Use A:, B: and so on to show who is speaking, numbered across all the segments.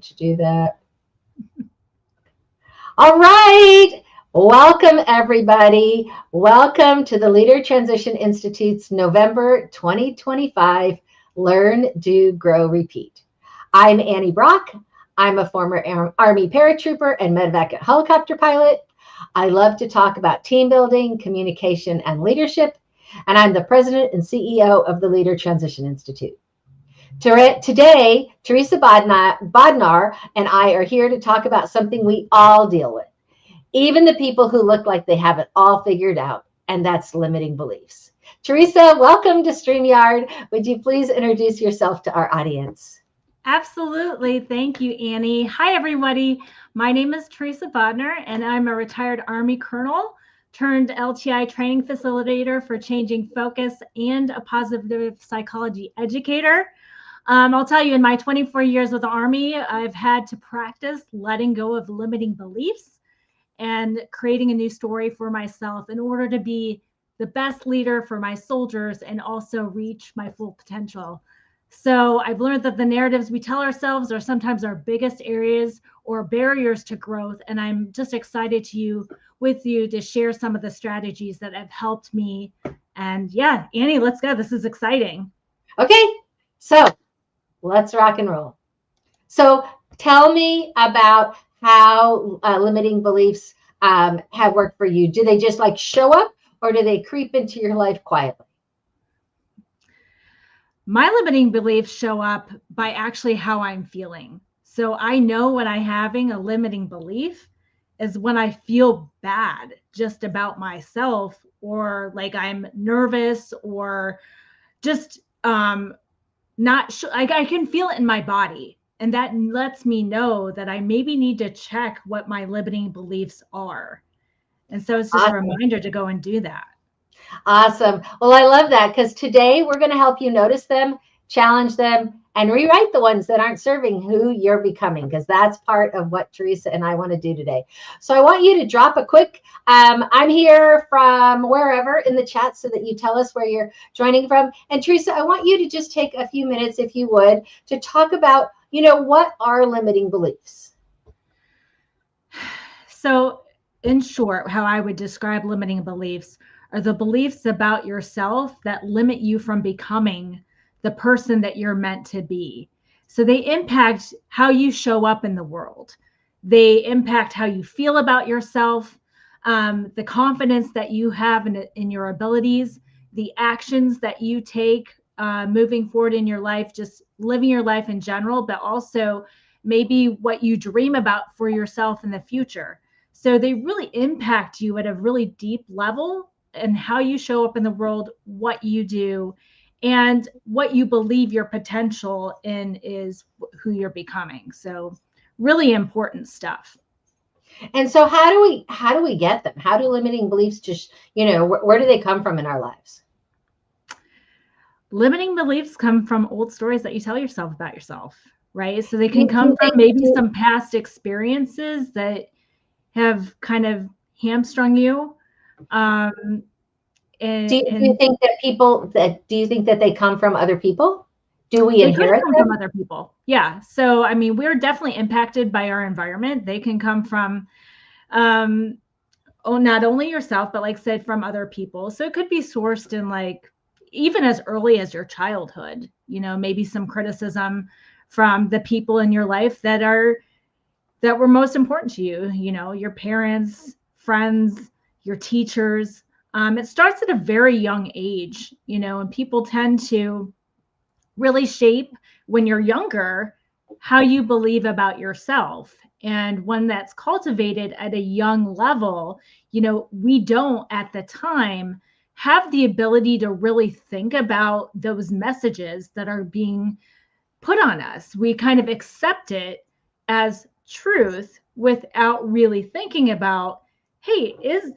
A: to do that. All right. Welcome, everybody. Welcome to the Leader Transition Institute's November 2025 Learn, Do, Grow, Repeat. I'm Annie Brock. I'm a former Army paratrooper and medevac helicopter pilot. I love to talk about team building, communication, and leadership. And I'm the president and CEO of the Leader Transition Institute. Today, Theresa Bodnar and I are here to talk about something we all deal with, even the people who look like they have it all figured out, and that's limiting beliefs. Theresa, welcome to StreamYard. Would you please introduce yourself to our audience?
B: Absolutely. Thank you, Annie. Hi, everybody. My name is Theresa Bodnar, and I'm a retired Army colonel turned LTI training facilitator for changing focus and a positive psychology educator. I'll tell you, in my 24 years with the Army, I've had to practice letting go of limiting beliefs and creating a new story for myself in order to be the best leader for my soldiers and also reach my full potential. So I've learned that the narratives we tell ourselves are sometimes our biggest areas or barriers to growth. And I'm just excited with you to share some of the strategies that have helped me. And yeah, Annie, let's go. This is exciting.
A: Okay, so let's rock and roll. So tell me about how limiting beliefs have worked for you. Do they just like show up, or do they creep into your life quietly?
B: My limiting beliefs show up by actually how I'm feeling. So I know when I'm having a limiting belief is when I feel bad just about myself, or like I'm nervous, or just not sure. I can feel it in my body. And that lets me know that I maybe need to check what my limiting beliefs are. And so it's just a reminder to go and do that.
A: Awesome. Well, I love that, because today we're going to help you notice them, challenge them, and rewrite the ones that aren't serving who you're becoming, because that's part of what Theresa and I want to do today. So I want you to drop a quick, I'm here from wherever in the chat so that you tell us where you're joining from. And Theresa, I want you to just take a few minutes, if you would, to talk about, what are limiting beliefs?
B: So in short, how I would describe limiting beliefs are the beliefs about yourself that limit you from becoming the person that you're meant to be. So they impact how you show up in the world. They impact how you feel about yourself, the confidence that you have in your abilities, the actions that you take moving forward in your life, just living your life in general, but also maybe what you dream about for yourself in the future. So they really impact you at a really deep level, and how you show up in the world, what you do, and what you believe your potential in is who you're becoming. So really important stuff.
A: And so how do we get them? How do limiting beliefs just, where do they come from in our lives?
B: Limiting beliefs come from old stories that you tell yourself about yourself, right? So they can come from maybe some past experiences that have kind of hamstrung you.
A: Do you think that they come from other people? Do we inherit them?
B: From other people? Yeah. So, I mean, we're definitely impacted by our environment. They can come from, not only yourself, but like I said, from other people. So it could be sourced in like, even as early as your childhood, maybe some criticism from the people in your life that were most important to you, your parents, friends, your teachers. It starts at a very young age, and people tend to really shape when you're younger how you believe about yourself. And when that's cultivated at a young level, we don't at the time have the ability to really think about those messages that are being put on us. We kind of accept it as truth without really thinking about, hey, is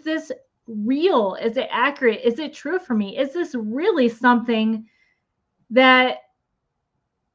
B: this real? Is it accurate? Is it true for me? Is this really something that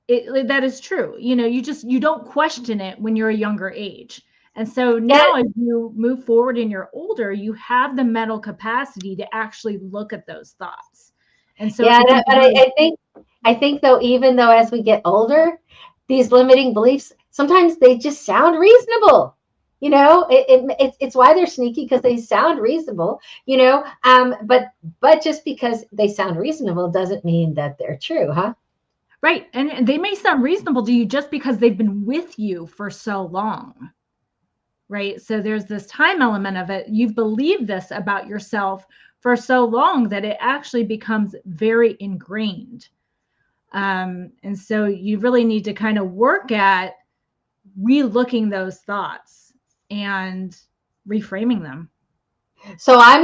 B: is true? You don't question it when you're a younger age. And so now as you move forward and you're older, you have the mental capacity to actually look at those thoughts. And so
A: I think though, even though as we get older, these limiting beliefs sometimes they just sound reasonable. It's why they're sneaky, because they sound reasonable. But just because they sound reasonable doesn't mean that they're true, huh?
B: Right. And they may sound reasonable to you just because they've been with you for so long. Right. So there's this time element of it. You've believed this about yourself for so long that it actually becomes very ingrained. And so you really need to kind of work at re-looking those thoughts and reframing them.
A: So I'm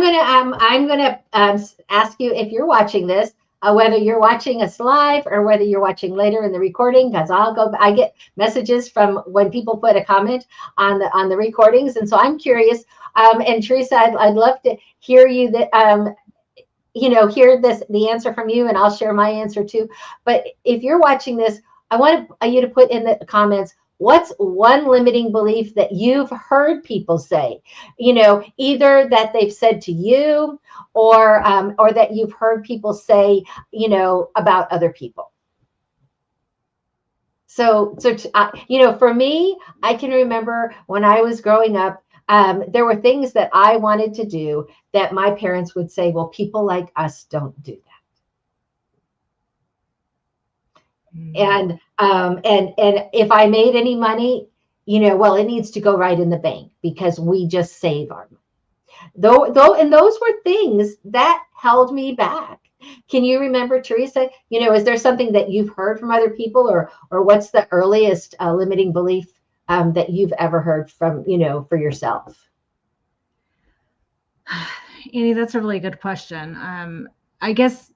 A: gonna ask you, if you're watching this, whether you're watching us live or whether you're watching later in the recording, because I get messages from when people put a comment on the recordings, and so I'm curious. And Theresa, I'd love to hear you hear the answer from you, and I'll share my answer too. But if you're watching this, I want you to put in the comments, what's one limiting belief that you've heard people say, either that they've said to you, or that you've heard people say, about other people. So for me, I can remember when I was growing up, there were things that I wanted to do that my parents would say, well, people like us don't do that. And if I made any money, well, it needs to go right in the bank because we just save our money. And those were things that held me back. Can you remember, Theresa? Is there something that you've heard from other people, or what's the earliest limiting belief that you've ever heard from, for yourself?
B: Annie, that's a really good question. I guess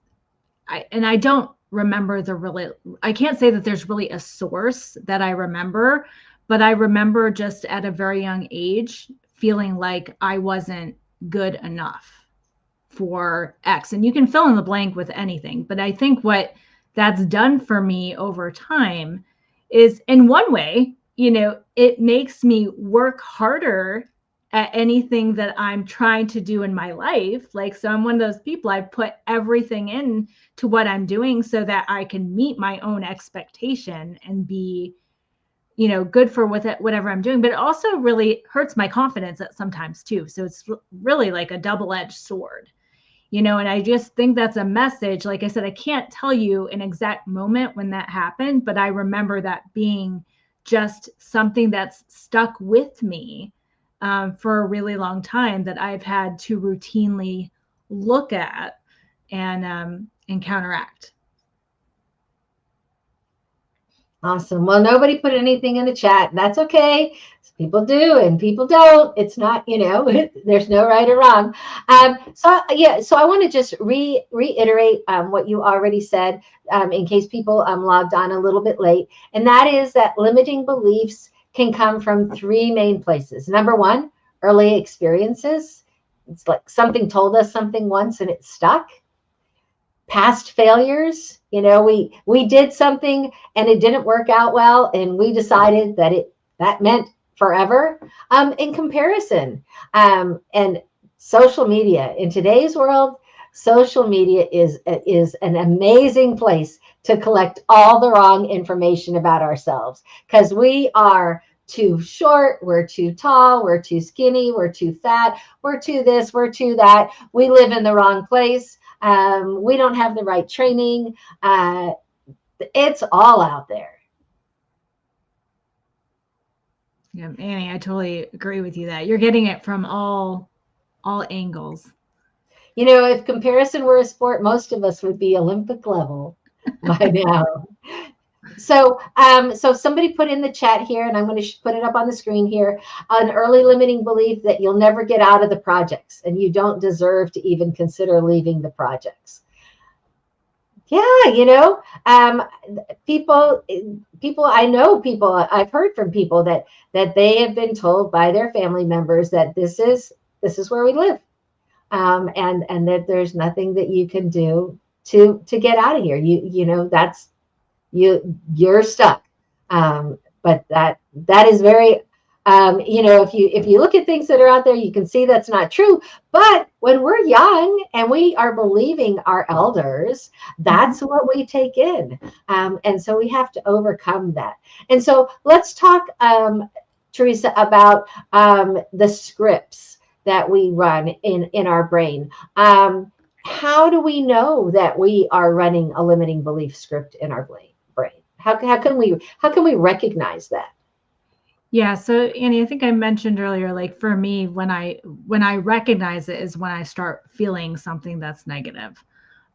B: I don't remember I can't say that there's really a source that I remember, but I remember just at a very young age feeling like I wasn't good enough for X. And you can fill in the blank with anything. But I think what that's done for me over time is, in one way, it makes me work harder at anything that I'm trying to do in my life. Like, so I'm one of those people, I put everything in to what I'm doing so that I can meet my own expectation and be, good for whatever I'm doing. But it also really hurts my confidence at sometimes too. So it's really like a double-edged sword. And I just think that's a message. Like I said, I can't tell you an exact moment when that happened, but I remember that being just something that's stuck with me for a really long time, that I've had to routinely look at and counteract.
A: Awesome. Well, nobody put anything in the chat. That's okay. People do and people don't. It's not, there's no right or wrong. So I want to just reiterate what you already said, in case people logged on a little bit late. And that is that limiting beliefs can come from three main places. Number one, early experiences. It's like something told us something once and it stuck. Past failures, we did something and it didn't work out well, and we decided that meant forever. In comparison, and social media in today's world, social media is an amazing place to collect all the wrong information about ourselves, because we are too short, we're too tall, we're too skinny, we're too fat, we're too this, we're too that, we live in the wrong place. We don't have the right training. It's all out there.
B: Yeah, Annie, I totally agree with you that you're getting it from all angles.
A: If comparison were a sport, most of us would be Olympic level by now. So somebody put in the chat here, and I'm going to put it up on the screen here, an early limiting belief that you'll never get out of the projects and you don't deserve to even consider leaving the projects. Yeah, people, I know people, I've heard from people that they have been told by their family members that this is where we live. And that there's nothing that you can do to get out of here. You're stuck. But that is very If you look at things that are out there, you can see that's not true. But when we're young and we are believing our elders,
B: Mhm.
A: that's what we take in. And so we have to overcome that. And so let's talk, Theresa, about the scripts that we run in our brain. How do we know that we are running a limiting belief script in our brain? How can we recognize that?
B: Yeah, so Annie, I think I mentioned earlier, like for me, when I recognize it is when I start feeling something that's negative.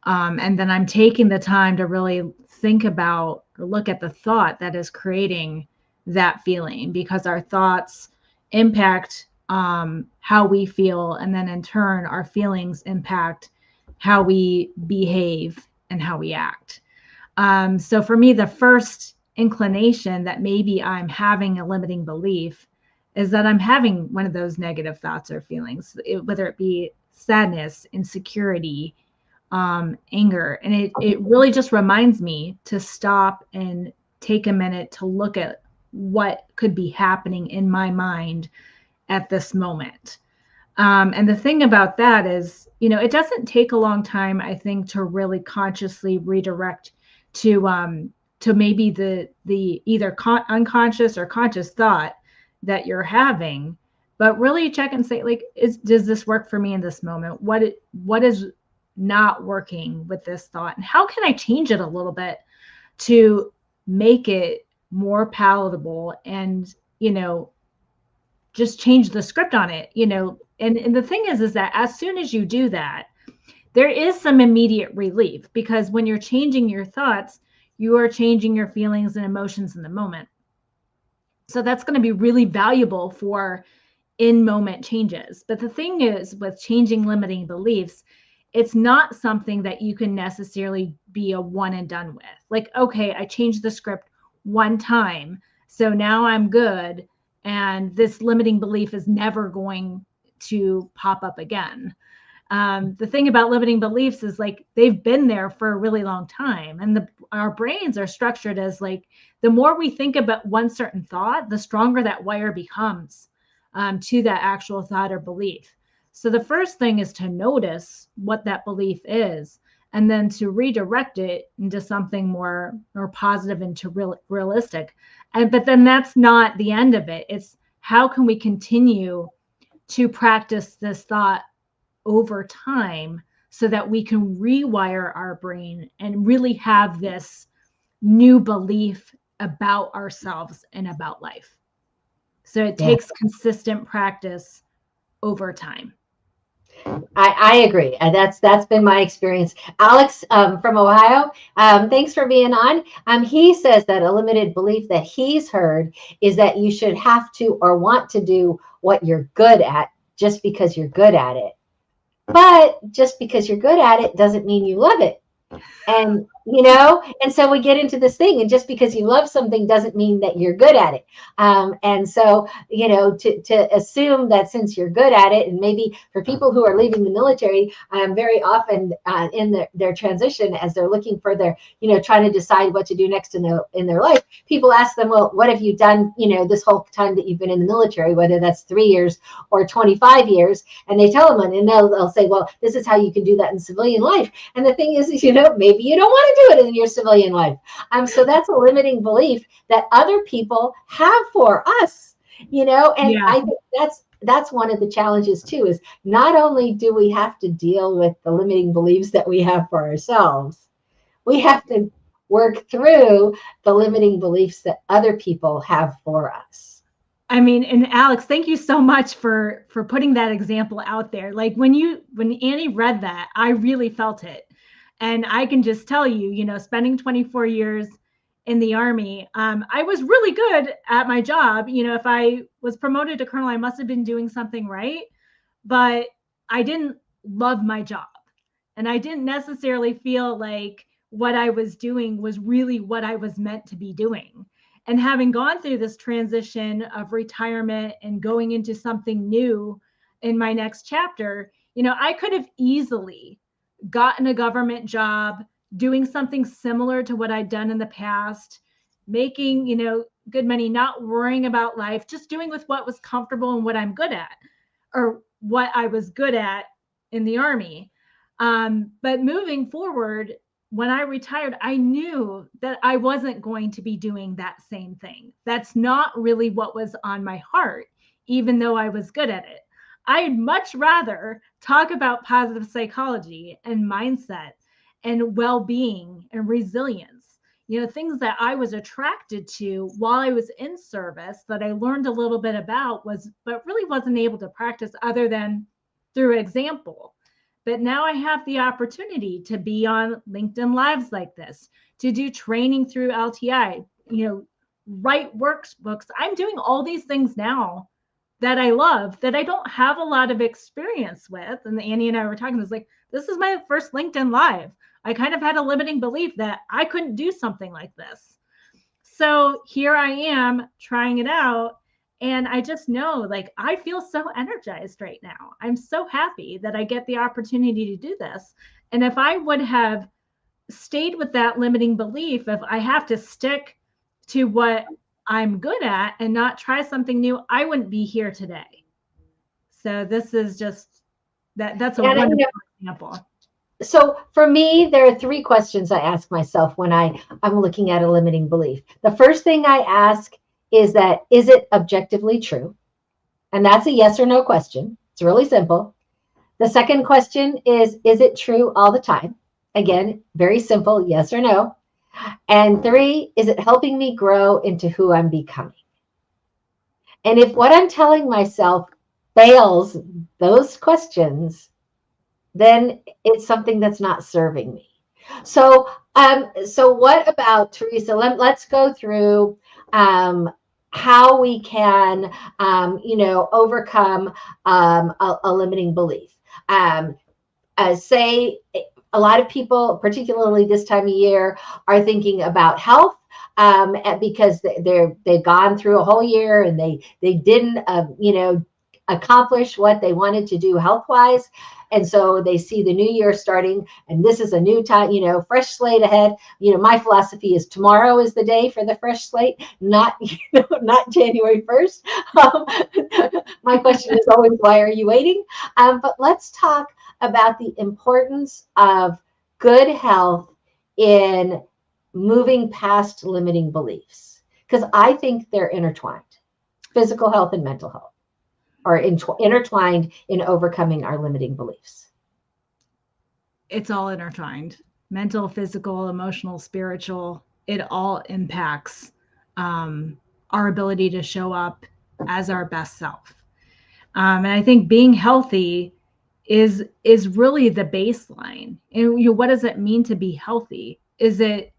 B: And then I'm taking the time to really think about or look at the thought that is creating that feeling, because our thoughts impact how we feel, and then in turn, our feelings impact how we behave and how we act. So for me, the first inclination that maybe I'm having a limiting belief is that I'm having one of those negative thoughts or feelings, whether it be sadness, insecurity, anger. And it really just reminds me to stop and take a minute to look at what could be happening in my mind at this moment. And the thing about that is, it doesn't take a long time, I think, to really consciously redirect to maybe the either unconscious or conscious thought that you're having, but really check and say, like, does this work for me in this moment? What is not working with this thought, and how can I change it a little bit to make it more palatable, and just change the script on it, and the thing is that as soon as you do that, there is some immediate relief, because when you're changing your thoughts, you are changing your feelings and emotions in the moment. So that's going to be really valuable for in moment changes. But the thing is, with changing limiting beliefs, it's not something that you can necessarily be a one and done with. Like, okay, I changed the script one time, so now I'm good, and this limiting belief is never going to pop up again. The thing about limiting beliefs is, like, they've been there for a really long time, and our brains are structured as, like, the more we think about one certain thought, the stronger that wire becomes to that actual thought or belief. So the first thing is to notice what that belief is, and then to redirect it into something more positive and to realistic. But then that's not the end of it. It's how can we continue to practice this thought over time so that we can rewire our brain and really have this new belief about ourselves and about life. So it
A: Yeah.
B: takes consistent practice over time.
A: I agree. That's been my experience. Alex, from Ohio, thanks for being on. He says that a limited belief that he's heard is that you should have to or want to do what you're good at just because you're good at it. But just because you're good at it doesn't mean you love it. And so we get into this thing, and just because you love something doesn't mean that you're good at it. And so to assume that since you're good at it, and maybe for people who are leaving the military, very often in their transition, as they're looking for their trying to decide what to do next in their life, people ask them, well, what have you done this whole time that you've been in the military, whether that's 3 years or 25 years? And they tell them, and they'll say, well, this is how you can do that in civilian life. And the thing is, maybe you don't want to do it in your civilian life. So that's a limiting belief that other people have for us, and
B: Yeah.
A: I think that's one of the challenges too, is not only do we have to deal with the limiting beliefs that we have for ourselves, we have to work through the limiting beliefs that other people have for us.
B: I mean, and Alex, thank you so much for putting that example out there. Like when Annie read that, I really felt it. And I can just tell you, spending 24 years in the Army, I was really good at my job. If I was promoted to colonel, I must have been doing something right, but I didn't love my job. And I didn't necessarily feel like what I was doing was really what I was meant to be doing. And having gone through this transition of retirement and going into something new in my next chapter, I could have easily gotten a government job, doing something similar to what I'd done in the past, making, good money, not worrying about life, just doing with what was comfortable and what I'm good at, or what I was good at in the Army. But moving forward, when I retired, I knew that I wasn't going to be doing that same thing. That's not really what was on my heart, even though I was good at it. I'd much rather talk about positive psychology and mindset and well being and resilience. Things that I was attracted to while I was in service that I learned a little bit about but really wasn't able to practice other than through example. But now I have the opportunity to be on LinkedIn Lives like this, to do training through LTI, write workbooks. I'm doing all these things now that I love, that I don't have a lot of experience with. And Annie and I were talking, it's like, this is my first LinkedIn Live. I kind of had a limiting belief that I couldn't do something like this. So here I am trying it out. And I just know, like, I feel so energized right now. I'm so happy that I get the opportunity to do this. And if I would have stayed with that limiting belief, if I have to stick to what I'm good at and not try something new, I wouldn't be here today. So this is just that's a
A: And
B: wonderful example.
A: so for me, there are three questions I ask myself when I'm looking at a limiting belief. The first thing I ask is it objectively true? And that's a yes or no question. It's really simple. The second question is it true all the time? Again, very simple, yes or no. And three, is it helping me grow into who I'm becoming? And if what I'm telling myself fails those questions, then it's something that's not serving me. So what about Theresa? Let's go through how we can, overcome a limiting belief. Say a lot of people, particularly this time of year, are thinking about health. Because they've gone through a whole year and they didn't accomplish what they wanted to do health wise, and so they see the new year starting, and this is a new time, fresh slate ahead. My philosophy is tomorrow is the day for the fresh slate, not not January 1st. My question is always, why are you waiting? But let's talk about the importance of good health in moving past limiting beliefs, because I think they're intertwined. Physical health and mental health are intertwined in overcoming our limiting beliefs.
B: It's all intertwined. Mental, physical, emotional, spiritual, it all impacts our ability to show up as our best self. And I think being healthy is really the baseline. And what does it mean to be healthy? Is it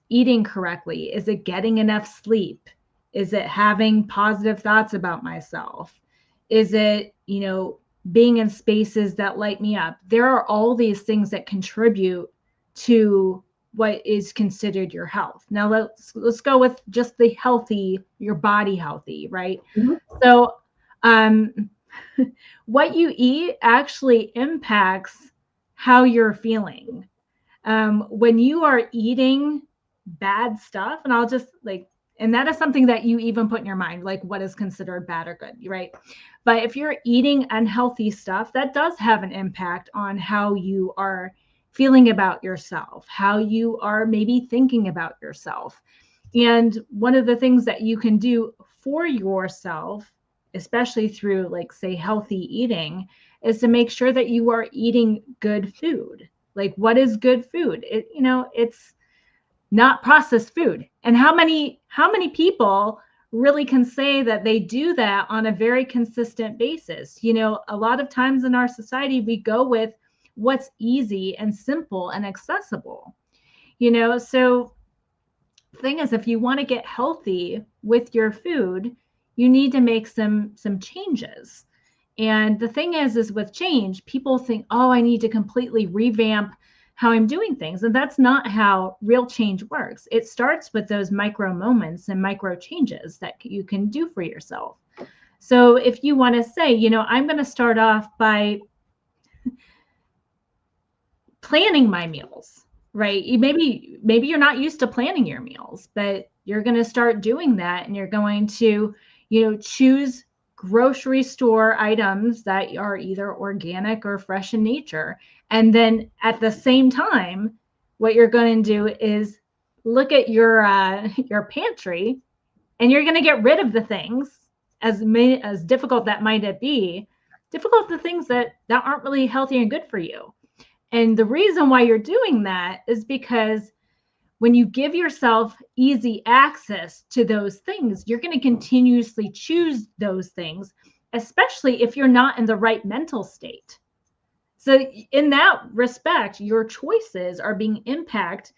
B: eating correctly? Is it getting enough sleep? Is it having positive thoughts about myself? Is it, being in spaces that light me up? There are all these things that contribute to what is considered your health. Now let's go with just the healthy, your body healthy, right?
A: Mm-hmm.
B: So what you eat actually impacts how you're feeling. When you are eating bad stuff, and I'll just and that is something that you even put in your mind, like what is considered bad or good, right? But if you're eating unhealthy stuff, that does have an impact on how you are feeling about yourself, how you are maybe thinking about yourself. And one of the things that you can do for yourself, especially through, say, healthy eating, is to make sure that you are eating good food. Like, what is good food? It's not processed food. And how many people really can say that they do that on a very consistent basis? A lot of times in our society, we go with what's easy and simple and accessible. So the thing is, if you want to get healthy with your food, you need to make some changes. And the thing is with change, people think, oh, I need to completely revamp how I'm doing things. And that's not how real change works. It starts with those micro moments and micro changes that you can do for yourself. So if you want to say, I'm going to start off by planning my meals. right? Maybe you're not used to planning your meals, but you're going to start doing that, and you're going to, choose grocery store items that are either organic or fresh in nature. And then at the same time, what you're going to do is look at your pantry, and you're going to get rid of the things, as difficult that might it be, difficult the things that aren't really healthy and good for you. And the reason why you're doing that is because when you give yourself easy access to those things, you're going to continuously choose those things, especially if you're not in the right mental state. So in that respect, your choices are being impacted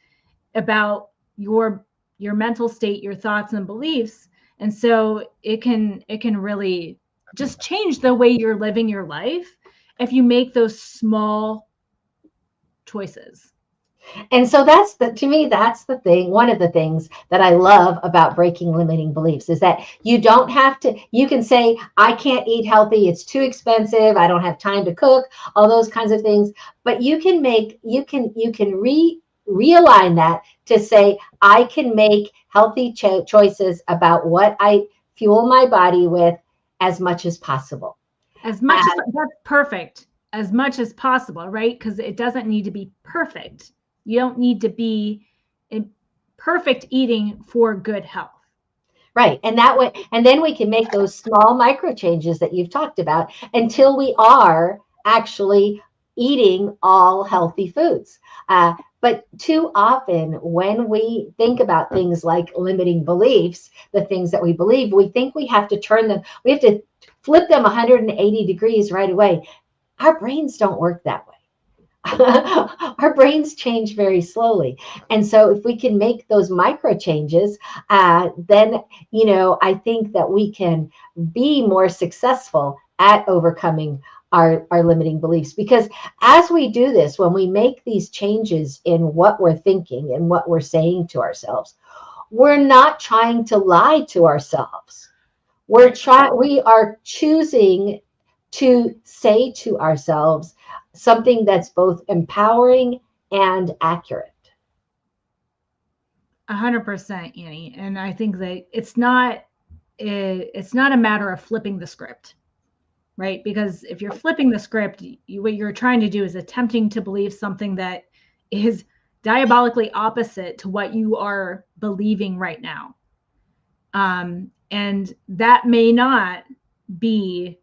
B: about your mental state, your thoughts and beliefs. And so it can really just change the way you're living your life if you make those small choices.
A: And so to me, that's the thing. One of the things that I love about breaking limiting beliefs is that you don't have to, you can say, I can't eat healthy. It's too expensive. I don't have time to cook, all those kinds of things. But you can realign that to say, I can make healthy choices about what I fuel my body with as much as possible.
B: As much as that's perfect, as much as possible, right? Because it doesn't need to be perfect. You don't need to be in perfect eating for good health.
A: Right. And that way, and then we can make those small micro changes that you've talked about until we are actually eating all healthy foods. But too often, when we think about things like limiting beliefs, the things that we believe, we think we have to turn them, we have to flip them 180 degrees right away. Our brains don't work that way. Our brains change very slowly. And so if we can make those micro changes, then, I think that we can be more successful at overcoming our limiting beliefs. Because as we do this, when we make these changes in what we're thinking and what we're saying to ourselves, we're not trying to lie to ourselves. We are choosing to say to ourselves something that's both empowering and accurate.
B: 100%, Annie. And I think that it's not a matter of flipping the script, right? Because if you're flipping the script, what you're trying to do is attempting to believe something that is diabolically opposite to what you are believing right now. And that may not be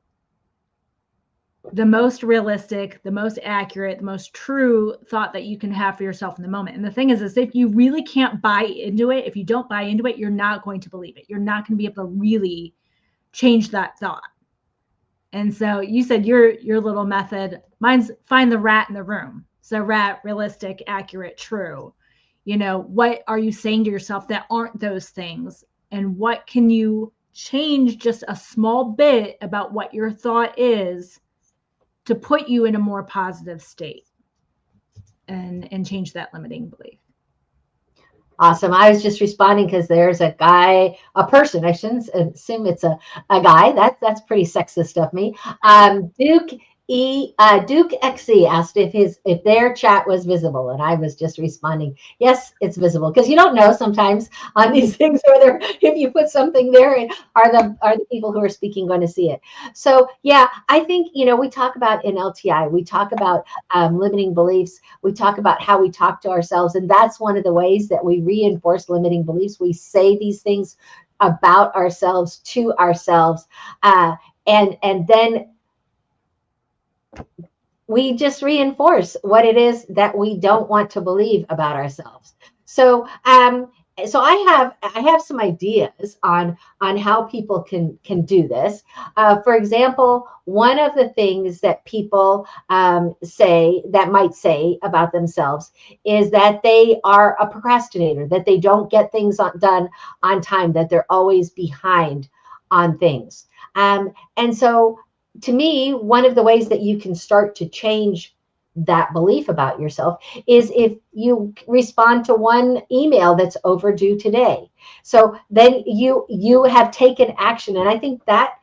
B: the most realistic, the most accurate, the most true thought that you can have for yourself in the moment. And the thing is if you really can't buy into it, if you don't buy into it, you're not going to believe it. You're not going to be able to really change that thought. And so you said your little method, mine's find the rat in the room. So rat, realistic, accurate, true. What are you saying to yourself that aren't those things? And what can you change just a small bit about what your thought is to put you in a more positive state and change that limiting belief?
A: Awesome. I was just responding because there's a person, I shouldn't assume it's a guy. That's pretty sexist of me. Duke XE asked if their chat was visible, and I was just responding, yes, it's visible, because you don't know sometimes on these things whether if you put something there, are the people who are speaking going to see it. So yeah, I think we talk about in LTI, we talk about limiting beliefs, we talk about how we talk to ourselves, and that's one of the ways that we reinforce limiting beliefs. We say these things about ourselves to ourselves, and then we just reinforce what it is that we don't want to believe about ourselves. So I have some ideas on how people can do this. For example, one of the things that people might say about themselves is that they are a procrastinator, that they don't get things done on time, that they're always behind on things. And so to me, one of the ways that you can start to change that belief about yourself is if you respond to one email that's overdue today. So then you have taken action. And I think that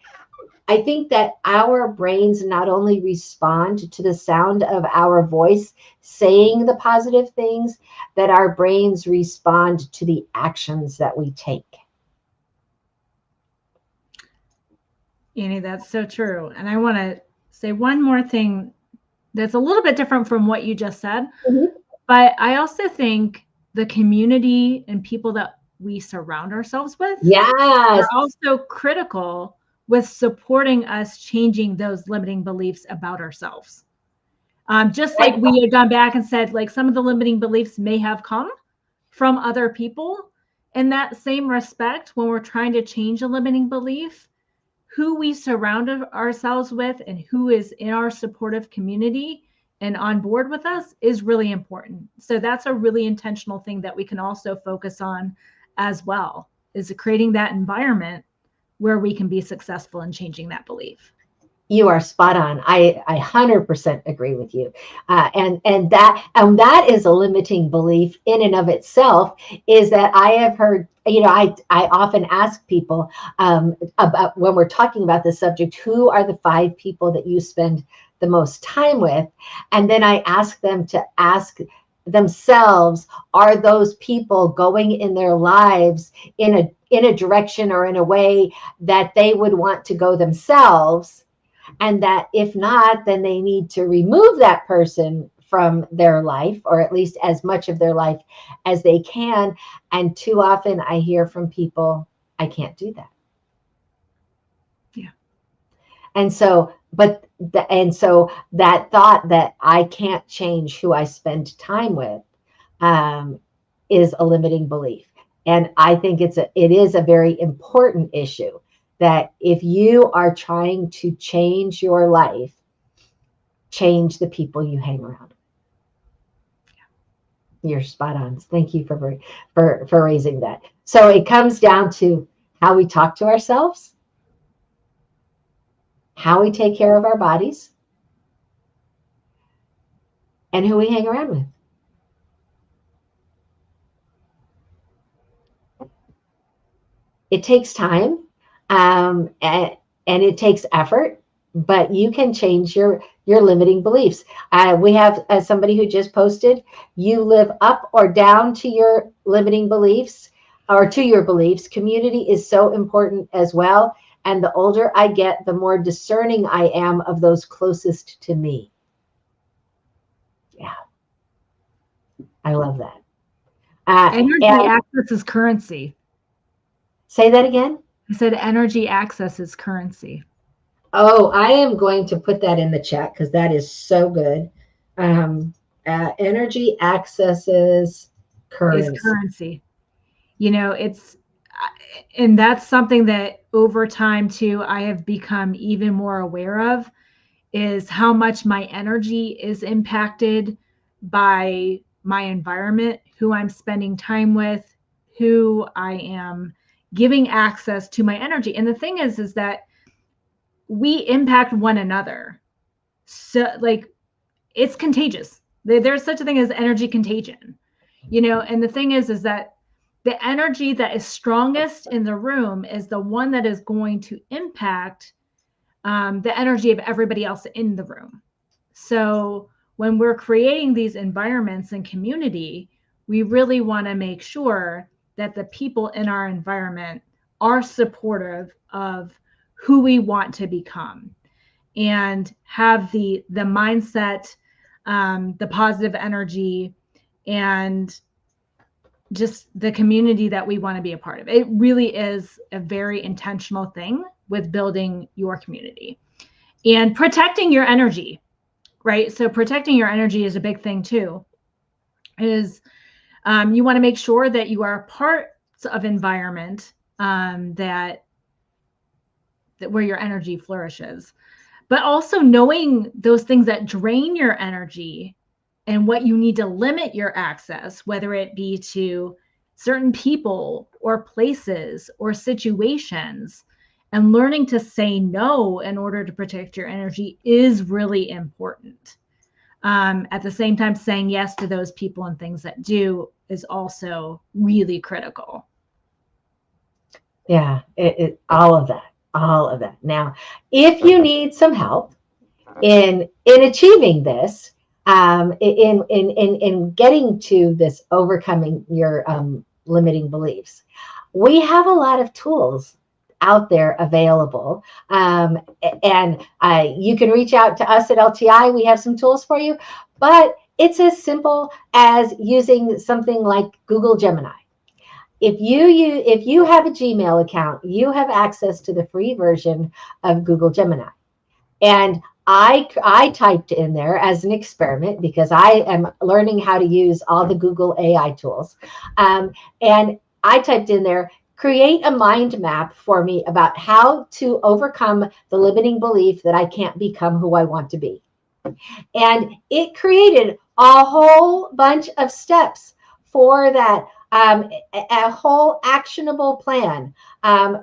A: I think that our brains not only respond to the sound of our voice saying the positive things, that our brains respond to the actions that we take.
B: Annie, that's so true. And I want to say one more thing that's a little bit different from what you just said.
A: Mm-hmm.
B: But I also think the community and people that we surround ourselves with
A: Yes.
B: are also critical with supporting us changing those limiting beliefs about ourselves. Just like we had gone back and said, like some of the limiting beliefs may have come from other people. In that same respect, when we're trying to change a limiting belief, who we surround ourselves with and who is in our supportive community and on board with us is really important. So that's a really intentional thing that we can also focus on as well, is creating that environment where we can be successful in changing that belief.
A: You are spot on. I 100% agree with you, and that is a limiting belief in and of itself. Is that I have heard. I often ask people about when we're talking about this subject, who are the 5 people that you spend the most time with, and then I ask them to ask themselves, are those people going in their lives in a direction or in a way that they would want to go themselves? And that if not, then they need to remove that person from their life, or at least as much of their life as they can. And too often I hear from people, I can't do that.
B: Yeah.
A: And so, so that thought that I can't change who I spend time with is a limiting belief. And I think it is a very important issue, that if you are trying to change your life, change the people you hang around. You're spot on. Thank you for raising that. So it comes down to how we talk to ourselves, how we take care of our bodies, and who we hang around with. It takes time, and it takes effort, but you can change your limiting beliefs. We have somebody who just posted, you live up or down to your limiting beliefs, or to your beliefs. Community is so important as well. And the older I get, the more discerning I am of those closest to me. Yeah. I love that.
B: Energy access is currency.
A: Say that again.
B: I said energy access is currency.
A: Oh, I am going to put that in the chat because that is so good. Energy accesses currency.
B: Is currency. And that's something that over time too, I have become even more aware of, is how much my energy is impacted by my environment, who I'm spending time with, who I am giving access to my energy. And the thing is that we impact one another. So like it's contagious. There's such a thing as energy contagion, and the thing is that the energy that is strongest in the room is the one that is going to impact the energy of everybody else in the room. So when we're creating these environments and community, we really want to make sure that the people in our environment are supportive of who we want to become and have the mindset, the positive energy, and just the community that we want to be a part of. It really is a very intentional thing with building your community and protecting your energy, right? So protecting your energy is a big thing too. Is you want to make sure that you are parts of environment that where your energy flourishes, but also knowing those things that drain your energy and what you need to limit your access, whether it be to certain people or places or situations, and learning to say no in order to protect your energy is really important. At the same time, saying yes to those people and things that do is also really critical.
A: Yeah, all of that. all of that. Now, if you need some help in achieving this, in getting to this overcoming your limiting beliefs, we have a lot of tools out there available. And you can reach out to us at LTI. We have some tools for you, but it's as simple as using something like Google Gemini. If you have a Gmail account, you have access to the free version of Google Gemini. And I typed in there as an experiment because I am learning how to use all the Google AI tools. And I typed in there, create a mind map for me about how to overcome the limiting belief that I can't become who I want to be. And it created a whole bunch of steps for that, a whole actionable plan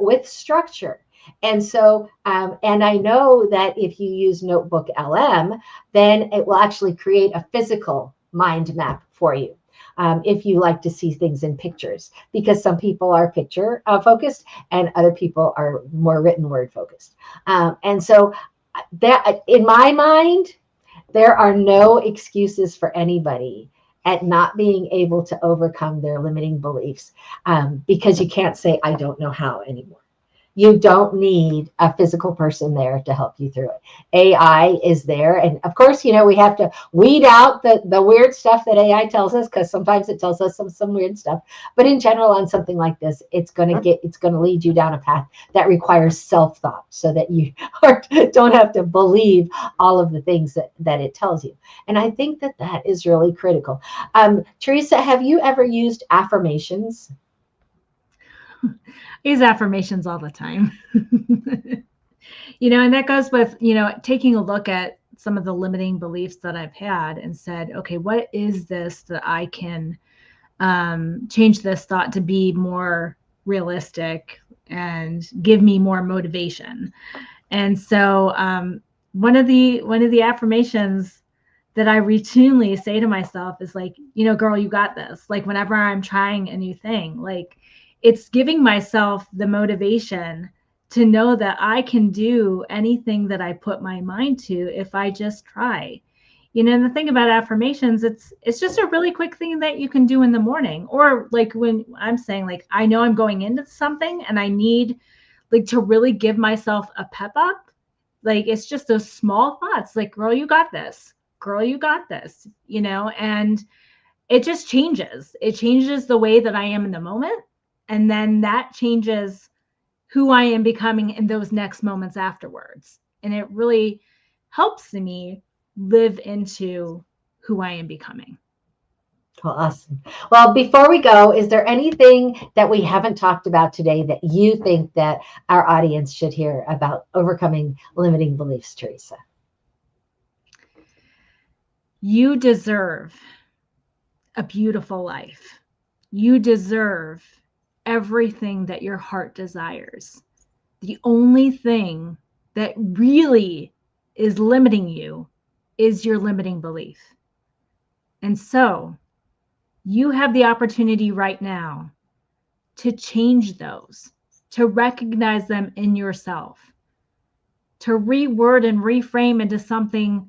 A: with structure. And so, and I know that if you use Notebook LM, then it will actually create a physical mind map for you. If you like to see things in pictures, because some people are picture focused and other people are more written word focused. And so that, in my mind, there are no excuses for anybody at not being able to overcome their limiting beliefs, because you can't say, I don't know how anymore. You don't need a physical person there to help you through it. AI is there. And of course, we have to weed out the weird stuff that AI tells us, because sometimes it tells us some weird stuff. But in general, on something like this, it's going to lead you down a path that requires self-thought, so that you don't have to believe all of the things that it tells you. And I think that is really critical. Theresa, have you ever used affirmations?
B: Use affirmations all the time. And that goes with, taking a look at some of the limiting beliefs that I've had and said, okay, what is this that I can change this thought to be more realistic and give me more motivation? And so one of the affirmations that I routinely say to myself is like, girl, you got this. Like, whenever I'm trying a new thing, like, it's giving myself the motivation to know that I can do anything that I put my mind to if I just try. And the thing about affirmations, it's just a really quick thing that you can do in the morning, or like when I'm saying, like, I know I'm going into something and I need like to really give myself a pep up. Like, it's just those small thoughts, like, girl, you got this. Girl, you got this, and it just changes. It changes the way that I am in the moment. And then that changes who I am becoming in those next moments afterwards. And it really helps me live into who I am becoming.
A: Well, awesome. Well, before we go, is there anything that we haven't talked about today that you think that our audience should hear about overcoming limiting beliefs, Theresa?
B: You deserve a beautiful life. You deserve everything that your heart desires. The only thing that really is limiting you is your limiting belief. And so you have the opportunity right now to change those, to recognize them in yourself, to reword and reframe into something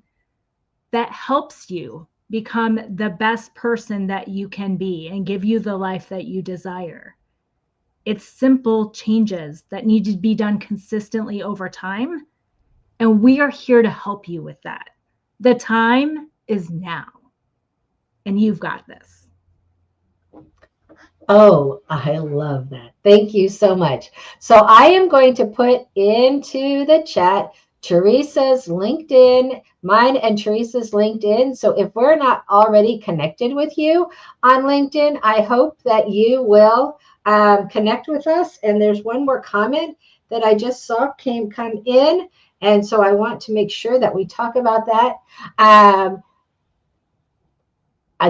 B: that helps you become the best person that you can be and give you the life that you desire. It's simple changes that need to be done consistently over time. And we are here to help you with that. The time is now. And you've got this.
A: Oh, I love that. Thank you so much. So I am going to put into the chat Theresa's LinkedIn, mine and Theresa's LinkedIn. So if we're not already connected with you on LinkedIn, I hope that you will connect with us. And there's one more comment that I just saw come in. And so I want to make sure that we talk about that.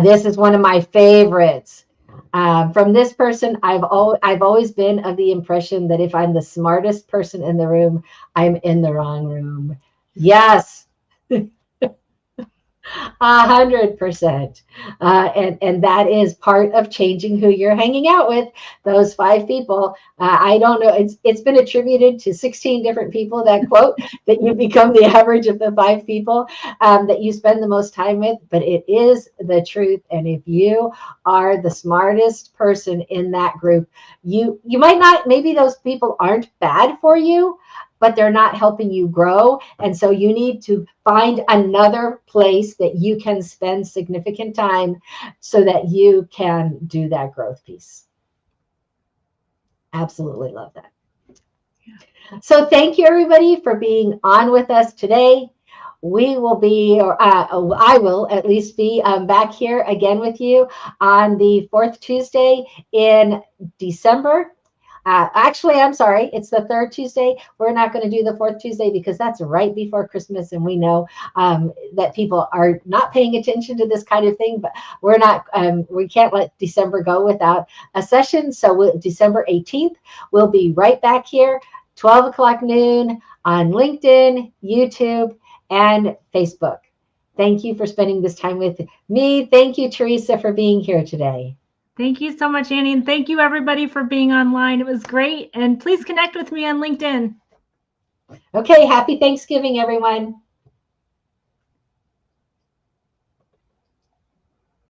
A: This is one of my favorites. From this person, I've always been of the impression that if I'm the smartest person in the room, I'm in the wrong room. Yes. 100%. And that is part of changing who you're hanging out with. Those five people. I don't know. It's been attributed to 16 different people, that quote, that you become the average of the five people that you spend the most time with. But it is the truth. And if you are the smartest person in that group, you might not. Maybe those people aren't bad for you, but they're not helping you grow. And so you need to find another place that you can spend significant time so that you can do that growth piece. Absolutely love that. So thank you, everybody, for being on with us today. We will be, or I will at least be back here again with you on the fourth Tuesday in December. Actually, I'm sorry, it's the third Tuesday. We're not going to do the fourth Tuesday because that's right before Christmas, and we know that people are not paying attention to this kind of thing. But we're not, we can't let December go without a session. So December 18th, we'll be right back here, 12 o'clock noon on LinkedIn, YouTube, and Facebook. Thank you for spending this time with me. Thank you, Theresa, for being here today.
B: Thank you so much, Annie. And thank you, everybody, for being online. It was great. And please connect with me on LinkedIn.
A: Okay, happy Thanksgiving, everyone.